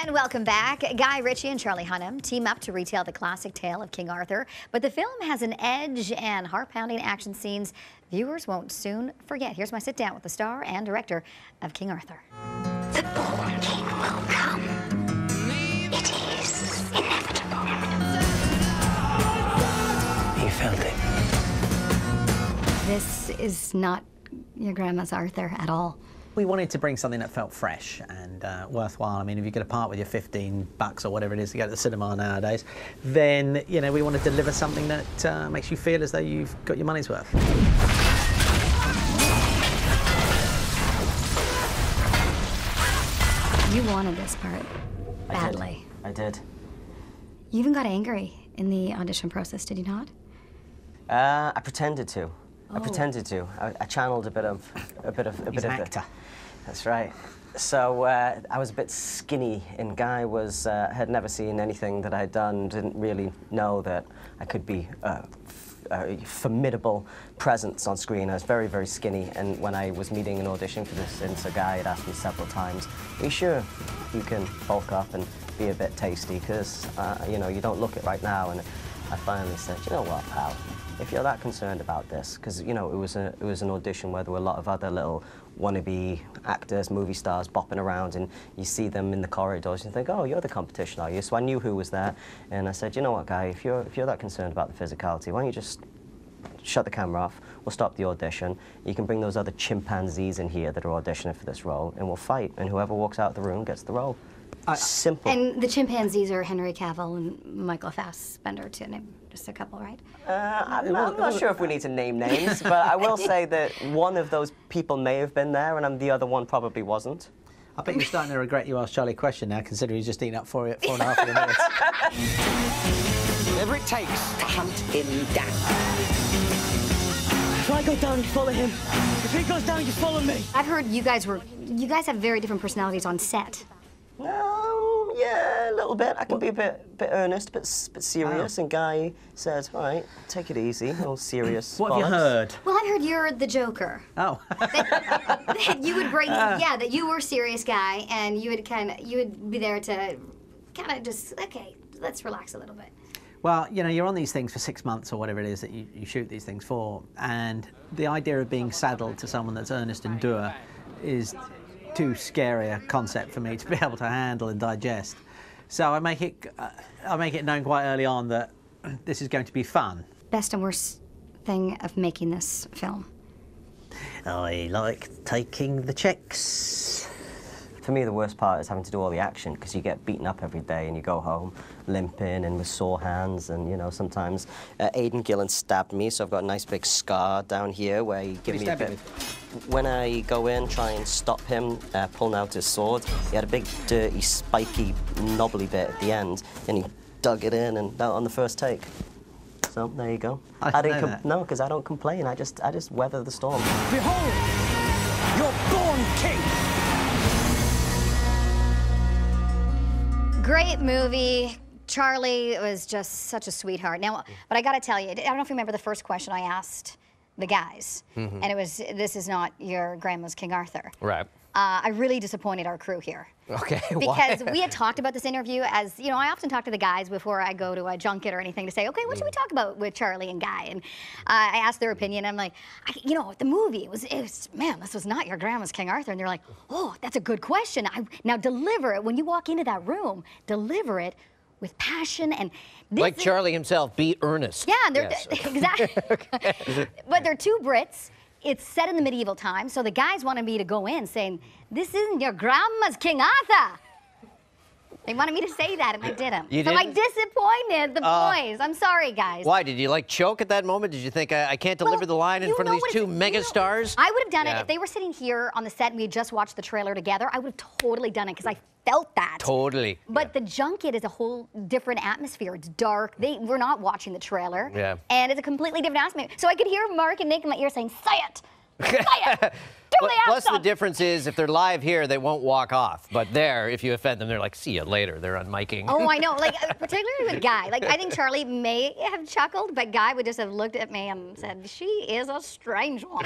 And welcome back. Guy Ritchie and Charlie Hunnam team up to retell the classic tale of King Arthur, but the film has an edge and heart-pounding action scenes viewers won't soon forget. Here's my sit-down with the star and director of King Arthur. The born king will come. It is inevitable. You felt it. This is not your grandma's Arthur at all. We wanted to bring something that felt fresh and worthwhile. I mean, if you're going to part with your $15 or whatever it is to go to the cinema nowadays, then, you know, we want to deliver something that makes you feel as though you've got your money's worth. You wanted this part badly. I did. You even got angry in the audition process, did you not? I pretended to. Oh. I pretended to. I channeled a bit of He's an actor. That's right. So I was a bit skinny, and Guy was had never seen anything that I'd done. Didn't really know that I could be a formidable presence on screen. I was very, very skinny, and when I was meeting an audition for this, and so Guy had asked me several times, "Are you sure you can bulk up and be a bit tasty? Because you know, you don't look it right now." And I finally said, "You know what, pal? If you're that concerned about this," because you know it was an audition where there were a lot of other little wannabe actors, movie stars bopping around, and you see them in the corridors and you think, "Oh, you're the competition, are you?" So I knew who was there, and I said, "You know what, Guy? If you're that concerned about the physicality, why don't you just shut the camera off? We'll stop the audition. You can bring those other chimpanzees in here that are auditioning for this role, and we'll fight. And whoever walks out of the room gets the role." Simple. And the chimpanzees are Henry Cavill and Michael Fassbender, to name just a couple, right? I'm not sure if we need to name names, but I will say that one of those people may have been there, and the other one probably wasn't. I bet you're starting to regret you asked Charlie a question now, considering he's just eaten up 4.5 minutes. Whatever it takes to hunt him down. If I go down, you follow him. If he goes down, you follow me. I've heard you guys have very different personalities on set. Yeah, a little bit. I can be a bit earnest, bit serious. And Guy says, "All right, take it easy, all serious." What have you heard? Well, I've heard you're the Joker. Oh. that you would bring, yeah, that you were a serious guy, and you would be there to kind of just, okay, let's relax a little bit. Well, you know, you're on these things for 6 months or whatever it is that you shoot these things for, and the idea of being saddled to someone that's earnest and dour is too scary a concept for me to be able to handle and digest. So I make it known quite early on that this is going to be fun. Best and worst thing of making this film? I like taking the checks. For me, the worst part is having to do all the action, because you get beaten up every day and you go home limping and with sore hands, and you know, sometimes Aidan Gillen stabbed me, so I've got a nice big scar down here where he gave me a bit. When I go in, try and stop him pulling out his sword, he had a big, dirty, spiky, knobbly bit at the end, and he dug it in and out on the first take. So there you go. I didn't know that. No, because I don't complain. I just weather the storm. Behold, your born king. Great movie. Charlie was just such a sweetheart. Now, but I got to tell you, I don't know if you remember the first question I asked the guys, and it was, "This is not your grandma's King Arthur." Right. I really disappointed our crew here. Okay, because why? we had talked about this interview, as you know, I often talk to the guys before I go to a junket or anything to say, okay, what should we talk about with Charlie and Guy? And I asked their opinion. I'm like, you know, the movie, it was, man, this was not your grandma's King Arthur. And they're like, oh, that's a good question. Now deliver it, when you walk into that room, deliver it with passion and this like Charlie himself, be earnest. Yeah, they're, yes. Exactly. Okay. But they're two Brits. It's set in the medieval times, so the guys wanted me to go in saying, "This isn't your grandma's King Arthur." They wanted me to say that, and I didn't. You so didn't? I disappointed the boys. I'm sorry, guys. Why? Did you like choke at that moment? Did you think I can't deliver the line in front of these two mega stars? I would have done it if they were sitting here on the set and we had just watched the trailer together. I would have totally done it because I felt that. Totally. But the junket is a whole different atmosphere. It's dark. We're not watching the trailer. Yeah. And it's a completely different atmosphere. So I could hear Mark and Nick in my ear saying, "Say it! Say it! Plus, the difference is, if they're live here, they won't walk off. But there, if you offend them, they're like, "See you later." They're unmiking. Oh, I know. Like, particularly with Guy. Like, I think Charlie may have chuckled, but Guy would just have looked at me and said, "She is a strange one."